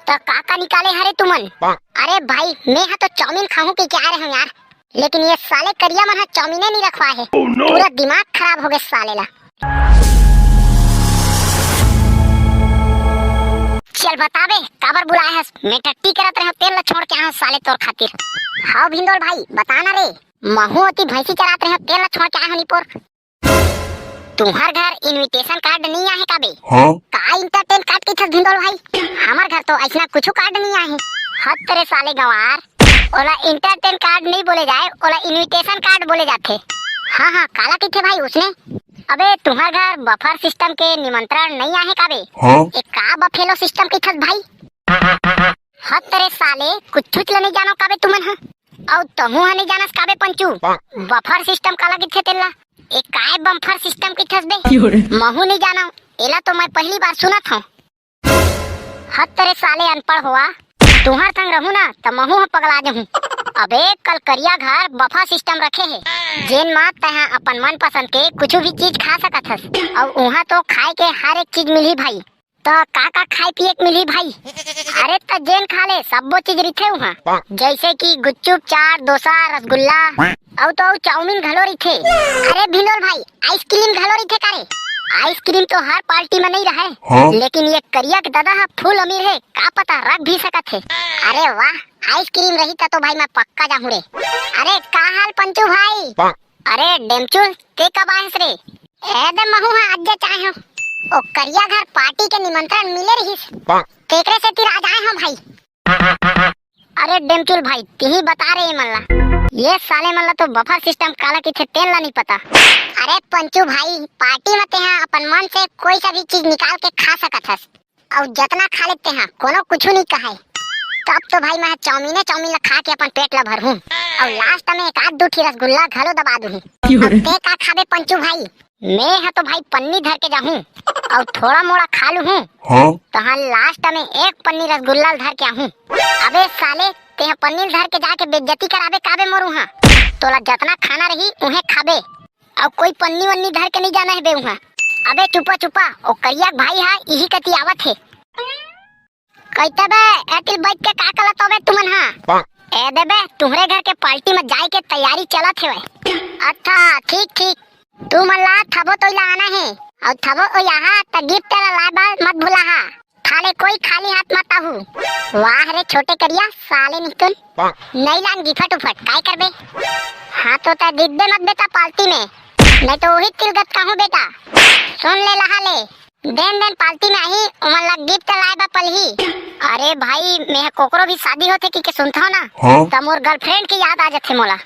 तो काका निकाले हरे तुमन। अरे भाई मैं तो चाउमीन खाऊं के क्या रहे हूँ यार, लेकिन ये साले करिया मन चाउमीने नहीं रखवा है। पूरा दिमाग खराब हो गया साले ला। चल बतावे काबर बुलाए हस, मैं टट्टी करत रहे तेल ला छोड़ के आ साले तोर खातिर। हां भिंदोल भाई बताना रे, महू अति भैंसी चरात रहे तेल ला छोड़ के आ हनी पोर। तुम्हार घर इनविटेशन कार्ड नहीं आहे का बे? हाँ? का इंटरटेन कार्ड की थस भिंदोल भाई? हमार घर तो ऐसा कुछ कार्ड नहीं आहे। हद तेरे साले गवार, ओला इंटरटेन कार्ड नहीं बोले जाए, ओला इनविटेशन कार्ड बोले जाते। हाँ हाँ काला की थे भाई उसने। अबे तुम्हार घर बफर सिस्टम के निमंत्रण नहीं आहे का बे? हाँ? एक का बफेलो सिस्टम की थस भाई? हद तेरे साले कुछ नहीं जानो का बे तुमन हा? और तमु हा नहीं जानस का बे पंचू? बफर सिस्टम काला की थे तेला? एक काय बम्फर सिस्टम की थस बे? महू नहीं जाना, एला तो मैं पहली बार सुनत हूँ। हद तेरे साले अनपढ़ हुआ, तुम्हार संग रहूं ना तो महू ह पगला जाहूं। अबे कल करिया घर बफा सिस्टम रखे है, जेन मा तहा अपन मन पसंद के कुछ भी चीज खा सकत हस, और वहाँ तो खाए के हर एक चीज मिली भाई। तो का खाए पिए के मिली भाई? अरे तो जेन खा ले सब वो चीज रिथे वहाँ, जैसे कि गुच्चुप, चाट, डोसा, रसगुल्ला और तो चाउमीन घलो रिथे। अरे भिंडोल भाई आइसक्रीम घलो रिथे का रे? आइसक्रीम तो हर पार्टी में नहीं रहे। हाँ? लेकिन ये करिया के दादा है फुल अमीर है, का पता रख भी सकत है। अरे वाह आइसक्रीम रही तो भाई मैं पक्का जाऊँ रे। अरे का हाल पंचू भाई? अरे डेमचुल ते कब आयस रे? एकदम महू है आज चाहे हो। ओ करिया घर पार्टी के निमंत्रण मिले रही तेकरे से तिर आज आए हो भाई। अरे डेमचुल भाई तिही बता रहे मल्ला, ये साले मल्ला तो बफर सिस्टम काला की थे तेल ला नहीं पता। अरे पंचू भाई पार्टी में तेहा अपन मन से कोई सा भी चीज निकाल के खा सकत हस, और जितना खा लेते हैं कोनो कुछ नहीं कहे। तब तो भाई मैं चाउमीन खा के अपन पेट ला भरूं, और लास्ट में एक आध दो ठी रसगुल्ला घलो दबा दूं। अब ते का खाबे पंचू भाई? मैं है तो भाई पन्नी धर के जाऊं और थोड़ा मोड़ा खा लूं। हाँ? तो हाँ लास्ट में एक पन्नी रसगुल्ला धर के आऊं। अबे साले ते पन्नी धर के जाके बेइज्जती कराबे काबे मोरू हाँ? तोला जितना खाना रही उन्हें खाबे, और कोई पन्नी वन्नी धर के नहीं जाना है बे वहाँ। अबे चुपा ओ करिया भाई हा यही कती आवत है। कहते बे एतिल बैठ के का कला तोबे तुमन हा? ए दे बे तुम्हारे घर के पार्टी में जाए के तैयारी चलत है। अच्छा ठीक तू मल्ला थबो तो ला आना है, और थबो ओ यहाँ त गिफ्ट तेरा लाबा मत भूला हा। थाले कोई खाली हाथ मत आहू। वाह रे छोटे करिया साले निकल नहीं लान गिफट उफट काय करबे? हाँ तो ता दिब्बे मत बेटा पार्टी में, नहीं तो वही तिलगत कहूँ बेटा। सुन ले लहा ले देन पार्टी में आई उमन ला गिफ्ट लाबा पलही। अरे भाई मैं कोकरो भी शादी होते की के सुनता हो ना? हाँ? तो मोर गर्लफ्रेंड की याद आ जाते मोला।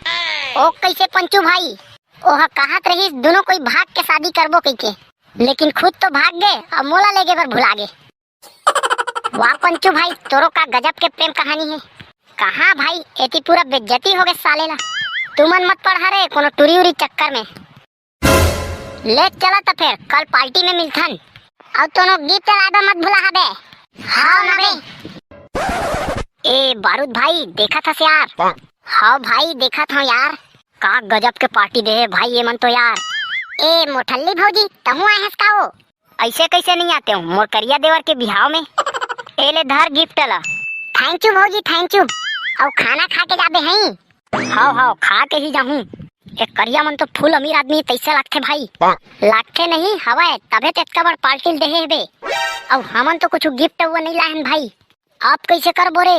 ओ कैसे पंचू भाई? ओह कहत रही दोनों कोई भाग के शादी करबो कई के, लेकिन खुद तो भाग गए और मोला लेगे पर भुला गए। वाह पंचू भाई तोरो का गजब के प्रेम कहानी है। कहाँ भाई एती पूरा बेइज्जती हो गए साले ला। तुमन मत पढ़ा रे कोनो टूरी उरी चक्कर में। ले चला तो फिर कल पार्टी में मिलथन, और तोनो गिफ्ट लाबा मत भुला हबे। हाँ ना बे। ए बारूद भाई देखा था यार? हाँ भाई देखा था यार, का गजब के पार्टी दे है भाई ये मन तो यार। ए मोठल्ली भौजी तहु आए हस का हो? ऐसे कैसे नहीं आते हो मोर करिया देवर के बिहाव में। ए ले धर गिफ्ट ला। थैंक यू भौजी थैंक यू। और खाना खा के जाबे हैं? हाँ खा के ही जाऊँ। एक करिया मन तो फुल अमीर आदमी तैसे लागते भाई। लागते नहीं हवाए तबे तो इतना बड़ पार्टी दे है बे, और हमन तो कुछ गिफ्ट वो नहीं लाहन भाई। आप कैसे कर बोरे?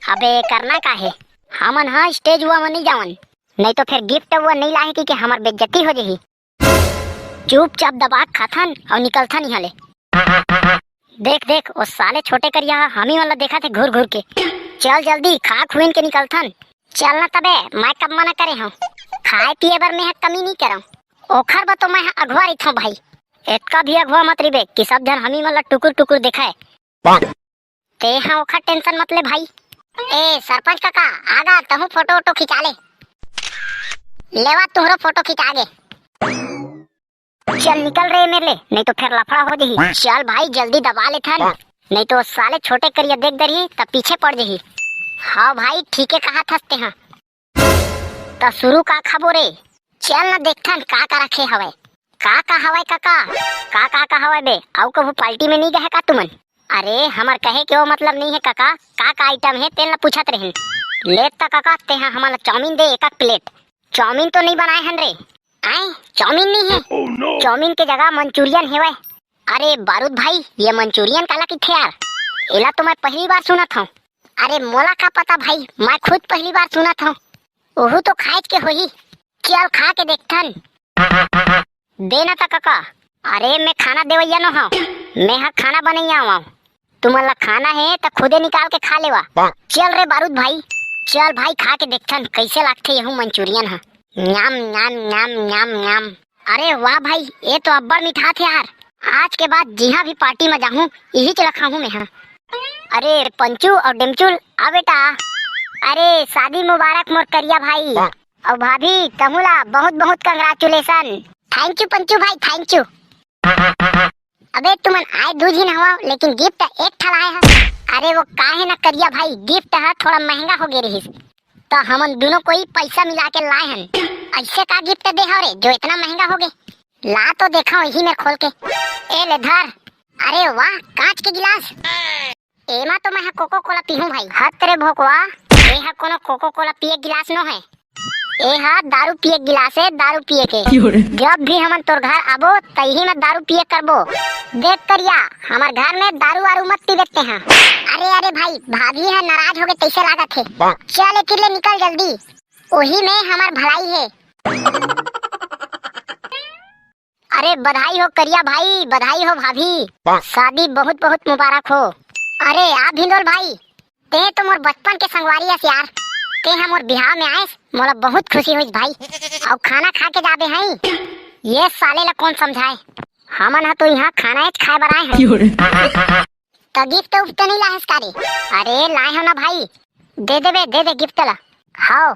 अबे करना का है, हमन हाँ स्टेज हुआ में नहीं जावन, नहीं तो फिर गिफ्ट वो नहीं लाहे कि हमार बेइज्जती हो जाही। चुपचाप दबा खाथन और निकलथन यहाँ ले। देख वो साले छोटे करिया हम ही वाला देखा थे घूर के। चल जल्दी खा खुइन के निकलथन। चलना तबे मैं कब मना करे हूँ, खाए पिए बर मैं कमी नहीं करऊँ। ओखर बा तो मैं अगवा रही था भाई, इतना भी अगवा मत रिबे कि सब जन हम ही वाला टुकुर दिखाए। ते हाँ ओखर टेंशन मत ले भाई। ए सरपंच काका आगा तहु फोटो वोटो खिंचा ले। लेवा तुहरो फोटो खिंचा गे। चल निकल रहे मेरे, नहीं तो फिर लफड़ा हो जाही। चल भाई जल्दी दबा ले थन, नहीं तो साले छोटे करिया देख दरी तब पीछे पड़ जाही। हाँ भाई ठीक है कहा थसते हैं तो शुरू का खबो रे। चल ना देखथन का रखे हवे। का हवाई काका का हवाई बे? आउ कभू पार्टी में नहीं गए का तुमन? अरे हमार कहे के वो मतलब नहीं है काका, का आइटम है तेल न पूछत रहिन। ले ता काका ते हमारा चाउमीन दे एक प्लेट। चाउमीन तो नहीं बनाए हन रे, आए चाउमीन नहीं है। चाउमीन के जगह मंचूरियन है वै। अरे बारूद भाई ये मंचूरियन काला किथे यार, एला तो मैं पहली बार सुनत हूँ। अरे मोला का पता भाई, मैं खुद पहली बार सुनत हूँ। ओहू तो खाए के होही, चल खा के देखथन। देना था काका। अरे मैं खाना देवैया न हूँ, मैं हाँ खाना बनैया हूँ। तुम्हारा खाना है तो खुदे निकाल के खा लेवा। चल रे बारूद भाई, चल भाई खा के देखथन कैसे लागथे यहू मंचूरियन है। न्याम न्याम न्याम न्याम न्याम। अरे वाह भाई ये तो अब्बड़ मीठा थे यार। आज के बाद जिहाँ भी पार्टी में जाऊँ यही च रखा हूँ मैं। हाँ अरे पंचू और डिमचुल आ बेटा। अरे शादी मुबारक मोर करिया भाई और भाभी तमुला बहुत बहुत कंग्रेचुलेशन। थैंक यू पंचू भाई थैंक यू। अबे तुमन आए दो दिन हवा लेकिन गिफ्ट एक ठल आए है। अरे वो काहे ना करिया भाई, गिफ्ट है थोड़ा महंगा हो गए रही तो हमन दोनों कोई पैसा मिला के लाए हन। ऐसे का गिफ्ट दे हो रे जो इतना महंगा हो गए। ला तो देखा यही में खोल के। ए ले धर। अरे वाह कांच के गिलास। एमा तो मैं कोको कोला पीहूं भाई। हाथ तेरे भोकवा ए हा कोनो कोको कोला पिए गिलास नो है, ए हा दारू पिए गिलास है, दारू पिए के। जब भी हमन तोर घर आबो तही में दारू पिए करबो। देख करिया हमार घर में दारू वारू मत पी देखते हैं। अरे अरे भाई भाभी है नाराज हो गए कैसे लागत है। चल किले निकल जल्दी, वही में हमार भलाई है। अरे बधाई हो करिया भाई, बधाई हो भाभी, शादी बहुत बहुत मुबारक हो। अरे आप भिंडोल भाई ते तो मोर बचपन के संगवारी है यार। ते हम मोर बिहार में आए मोला बहुत खुशी हुई भाई। और खाना खा के जाबे हैं, ये साले ला कौन समझाए। हमन हा तो यहाँ खाना ही खाए बर आए हैं। तो गिफ्ट उफ्ट नहीं लाए कारी। अरे लाए हो ना भाई, दे दे बे, दे दे गिफ्ट ला। हाँ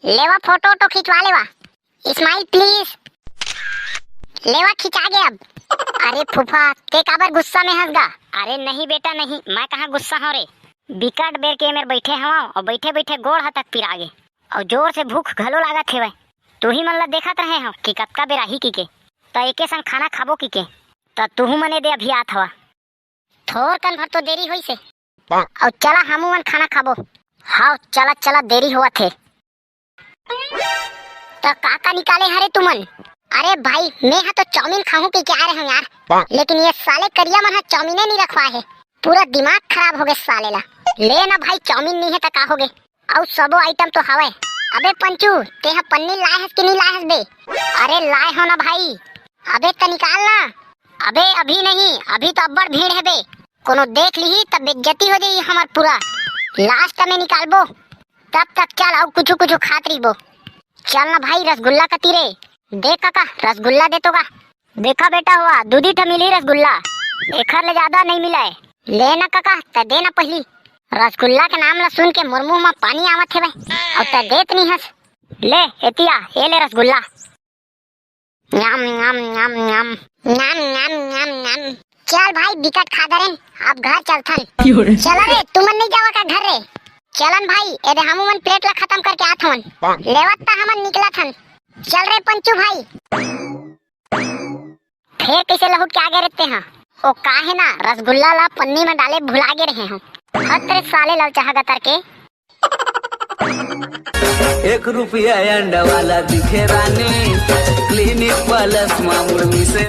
लेवा फोटो तो खिंचवा लेवा। Smile please. लेवा खिंचा गया अब। अरे फूफा ते काबर गुस्सा में हंस गा। अरे नहीं बेटा नहीं, मैं कहाँ गुस्सा हो रे। बिकट बेर के मेरे बैठे हवा और बैठे बैठे गोड़ हतक पिरागे और जोर से भूख घलो लागत है। तू ही मन ला देखत रहे हो कि कतका बेर आही की के तो एके संग खाना खाबो की के तो तू मने दे अभी आत हवा। थोर कन भर तो देरी हुई से और चला हमू मन खाना खाबो। हाँ चला चला देरी हुआ थे। तो काका निकाले हरे तुमन। अरे भाई मैं हाँ तो चाउमीन खाऊं के क्या रहे हूँ यार, लेकिन ये साले करिया मन चाउमीन नहीं रखवाए है। पूरा दिमाग खराब हो गए साले ला। ले ना भाई चाउमीन नहीं है तो का हो गए और सबो आइटम तो हवे। अबे पंचू ते हा पन्नी लाए है कि नहीं लाए है बे। अरे लाए हो ना भाई, अबे तो निकाल ना। अबे अभी नहीं, अभी तो अब्बड़ भीड़ है बे, कोनो देख ली तब बेइज्जती हो जाई हमार पूरा। लास्ट में निकालबो तब तक चल और कुछ कुछ खात रहीबो। चल ना भाई रसगुल्ला का तीरे देख काका, रसगुल्ला दे तो का। देखा बेटा हुआ दूधी ठा मिली रसगुल्ला, एखर ले ज्यादा नहीं मिला है। लेना काका त देना पहली। रसगुल्ला के नाम ला सुन के मोर मुंह में पानी आवत है और त देत नहीं हस। ले एतिया ये ले रसगुल्ला। न्याम न्याम न्याम न्याम न्याम न्याम न्याम न्याम। चल भाई बिकट खा दरेन अब घर चलथन। चला रे तुमन नहीं जावा का घर रे। चलन भाई एदे हमू मन प्लेट ला खत्म करके आत हवन, लेवत ता हमन निकला थन। चल रे पंचू भाई। फिर कैसे लहुट के आगे रहते हैं। ओ काहे ना रसगुल्ला ला पन्नी में डाले भुला गे रहे हैं। हतरे साले लल चाह गतर के। 1 रुपया अंडा वाला दिखे रानी, क्लिनिक प्लस मामूली से